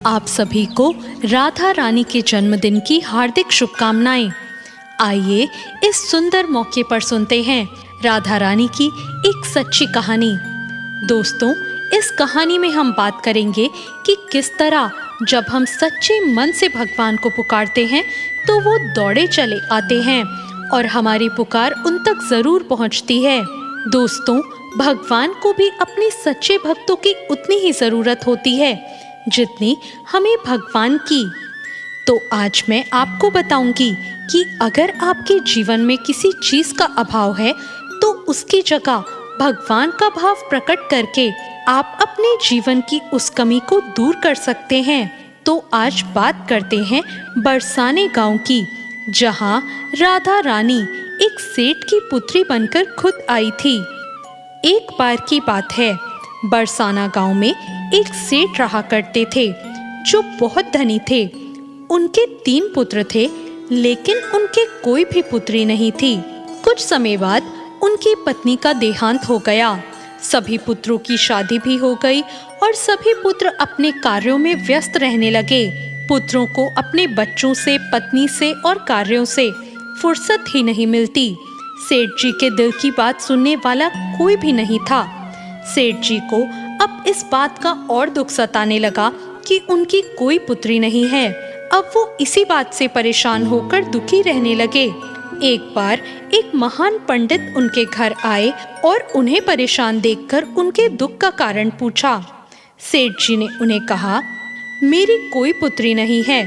आप सभी को राधा रानी के जन्मदिन की हार्दिक शुभकामनाएं। आइए इस सुंदर मौके पर सुनते हैं राधा रानी की एक सच्ची कहानी। दोस्तों, इस कहानी में हम बात करेंगे कि किस तरह जब हम सच्चे मन से भगवान को पुकारते हैं तो वो दौड़े चले आते हैं और हमारी पुकार उन तक जरूर पहुंचती है। दोस्तों, भगवान को भी अपने सच्चे भक्तों की उतनी ही जरूरत होती है जितनी हमें भगवान की। तो आज मैं आपको बताऊंगी कि अगर आपके जीवन में किसी चीज का अभाव है तो उसकी जगह भगवान का भाव प्रकट करके आप अपने जीवन की उस कमी को दूर कर सकते हैं। तो आज बात करते हैं बरसाने गांव की, जहां राधा रानी एक सेठ की पुत्री बनकर खुद आई थी। एक बार की बात है, बरसाना गांव में एक सेठ रहा करते थे जो बहुत धनी थे। उनके 3 पुत्र थे, लेकिन उनके कोई भी पुत्री नहीं थी। कुछ समय बाद उनकी पत्नी का देहांत हो गया। सभी पुत्रों की शादी भी हो गई और सभी पुत्र अपने कार्यों में व्यस्त रहने लगे। पुत्रों को अपने बच्चों से, पत्नी से और कार्यों से फुर्सत ही नहीं मिलती। सेठ जी के दिल की बात सुनने वाला कोई भी नहीं था। सेठ जी को अब इस बात का और दुख सताने लगा कि उनकी कोई पुत्री नहीं है। अब वो इसी बात से परेशान होकर दुखी रहने लगे। एक बार एक महान पंडित उनके घर आए और उन्हें परेशान देखकर उनके दुख का कारण पूछा। सेठ जी ने उन्हें कहा, मेरी कोई पुत्री नहीं है,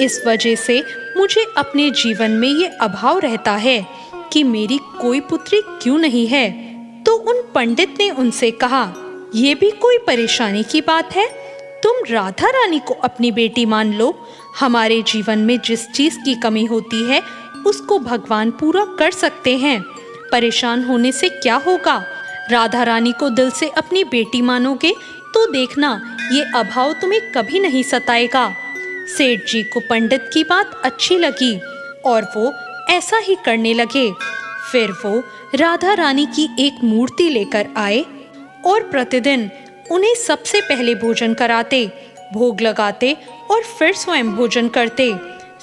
इस वजह से मुझे अपने जीवन में ये अभाव रहता है कि मेरी कोई पुत्री क्यों नहीं है। तो उन पंडित ने उनसे कहा, ये भी कोई परेशानी की बात है? तुम राधा रानी को अपनी बेटी मान लो। हमारे जीवन में जिस चीज की कमी होती है उसको भगवान पूरा कर सकते हैं। परेशान होने से क्या होगा? राधा रानी को दिल से अपनी बेटी मानोगे तो देखना, ये अभाव तुम्हें कभी नहीं सताएगा। सेठ जी को पंडित की बात अच्छी लगी और वो ऐसा ही करने लगे। फिर वो राधा रानी की एक मूर्ति लेकर आए और प्रतिदिन उन्हें सबसे पहले भोजन कराते, भोग लगाते और फिर स्वयं भोजन करते।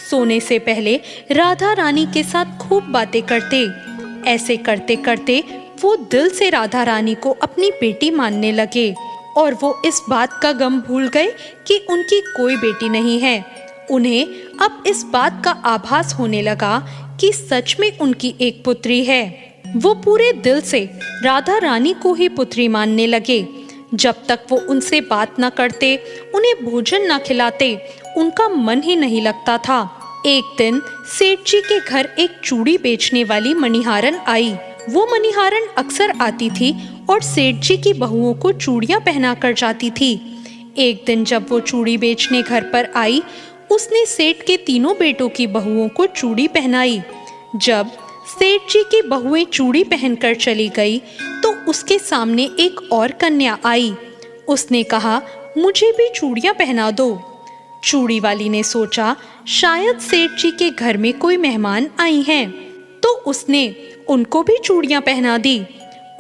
सोने से पहले राधा रानी के साथ खूब बातें करते। ऐसे करते करते वो दिल से राधा रानी को अपनी बेटी मानने लगे और वो इस बात का गम भूल गए कि उनकी कोई बेटी नहीं है। उन्हें अब इस बात का आभास होने लगा कि सच में उनकी एक पुत्री है। वो पूरे दिल से राधा रानी को ही पुत्री मानने लगे। जब तक वो उनसे बात न करते, उन्हें भोजन न खिलाते, उनका मन ही नहीं लगता था। एक दिन सेठ जी के घर एक चूड़ी बेचने वाली मणिहारन आई। वो मणिहारन अक्सर आती थी और सेठ जी की बहुओं को चूड़ियां पहना कर जाती थी। एक दिन जब वो चूड़ी बेचने घर पर आई, उसने सेठ के 3 बेटों की बहुओं को चूड़ी पहनाई। जब सेठ जी की बहुएं चूड़ी पहनकर चली गई तो उसके सामने एक और कन्या आई। उसने कहा, मुझे भी चूड़ियां पहना दो। चूड़ी वाली ने सोचा शायद सेठ जी के घर में कोई मेहमान आई हैं, तो उसने उनको भी चूड़ियां पहना दी।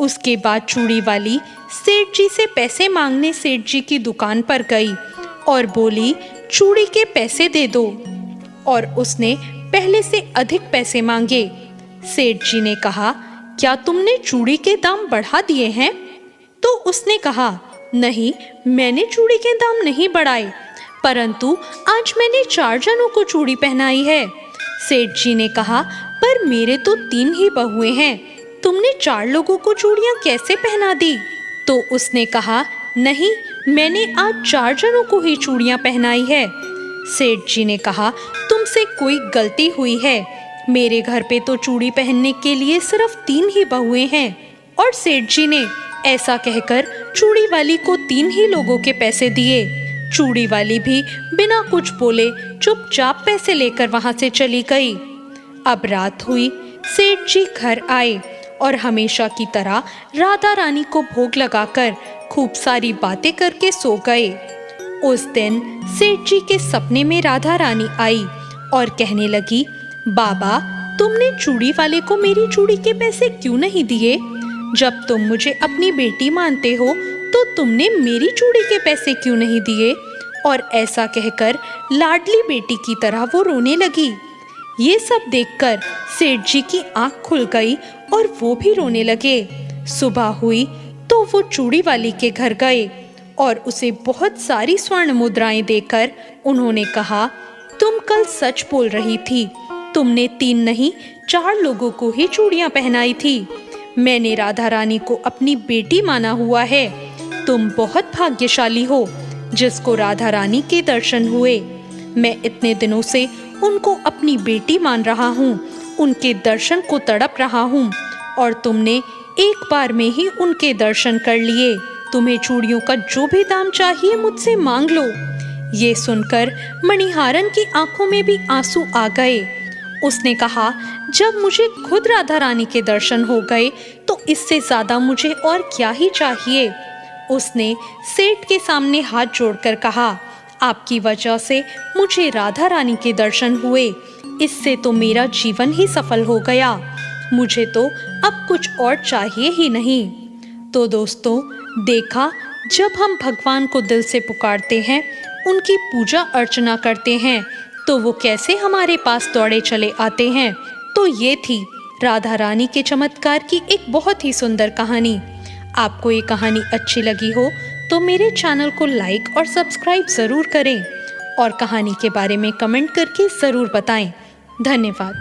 उसके बाद चूड़ी वाली सेठ जी से पैसे मांगने सेठ जी की दुकान पर गई और बोली, चूड़ी के पैसे दे दो। और उसने पहले से अधिक पैसे मांगे। सेठ जी ने कहा, क्या तुमने चूड़ी के दाम बढ़ा दिए हैं? तो उसने कहा, नहीं, मैंने चूड़ी के दाम नहीं बढ़ाए, परंतु आज मैंने 4 जनों को चूड़ी पहनाई है। सेठ जी ने कहा, पर मेरे तो 3 ही बहुएं हैं, तुमने 4 लोगों को चूड़ियां कैसे पहना दी? तो उसने कहा, नहीं, मैंने आज 4 जनों को ही चूड़ियां पहनाई है। सेठ जी ने कहा, तुमसे कोई गलती हुई है, मेरे घर पे तो चूड़ी पहनने के लिए सिर्फ 3 ही बहुएं हैं। और सेठ जी ने ऐसा कहकर चूड़ी वाली को 3 ही लोगों के पैसे दिए। चूड़ी वाली भी बिना कुछ बोले चुपचाप पैसे लेकर वहां से चली गई। अब रात हुई, सेठ जी घर आए और हमेशा की तरह राधा रानी को भोग लगाकर खूब सारी बातें करके सो गए। उस दिन सेठ जी के सपने में राधा रानी आई और कहने लगी, बाबा, तुमने चूड़ी वाले को मेरी चूड़ी के पैसे क्यों नहीं दिए? जब तुम मुझे अपनी बेटी मानते हो तो तुमने मेरी चूड़ी के पैसे क्यों नहीं दिए? और ऐसा कहकर लाडली बेटी की तरह वो रोने लगी। ये सब देखकर सेठ जी की आंख खुल गई और वो भी रोने लगे। सुबह हुई तो वो चूड़ी वाली के घर गए और उसे बहुत सारी स्वर्ण मुद्राएं देकर उन्होंने कहा, तुम कल सच बोल रही थी। तुमने 3 नहीं 4 लोगों को ही चूड़ियां पहनाई थी। मैंने राधा रानी को अपनी बेटी माना हुआ है। तुम बहुत भाग्यशाली हो जिसको राधा रानी के दर्शन हुए। मैं इतने दिनों से उनको अपनी बेटी मान रहा हूँ, उनके दर्शन को तड़प रहा हूँ और तुमने एक बार में ही उनके दर्शन कर लिए। तुम्हें चूड़ियों का जो भी दाम चाहिए मुझसे मांग लो। ये सुनकर मणिहारन की आंखों में भी आंसू आ गए। उसने कहा, जब मुझे खुद राधा रानी के दर्शन हो गए तो इससे ज्यादा मुझे और क्या ही चाहिए। उसने सेठ के सामने हाथ जोड़कर कहा, आपकी वजह से मुझे राधा रानी के दर्शन हुए। इससे तो मेरा जीवन ही सफल हो गया। मुझे तो अब कुछ और चाहिए ही नहीं। तो दोस्तों, देखा, जब हम भगवान को दिल से पुकारते हैं, उनकी पूजा अर्चना करते हैं, तो वो कैसे हमारे पास दौड़े चले आते हैं। तो ये थी राधा रानी के चमत्कार की एक बहुत ही सुंदर कहानी। आपको ये कहानी अच्छी लगी हो तो मेरे चैनल को लाइक और सब्सक्राइब ज़रूर करें और कहानी के बारे में कमेंट करके ज़रूर बताएं। धन्यवाद।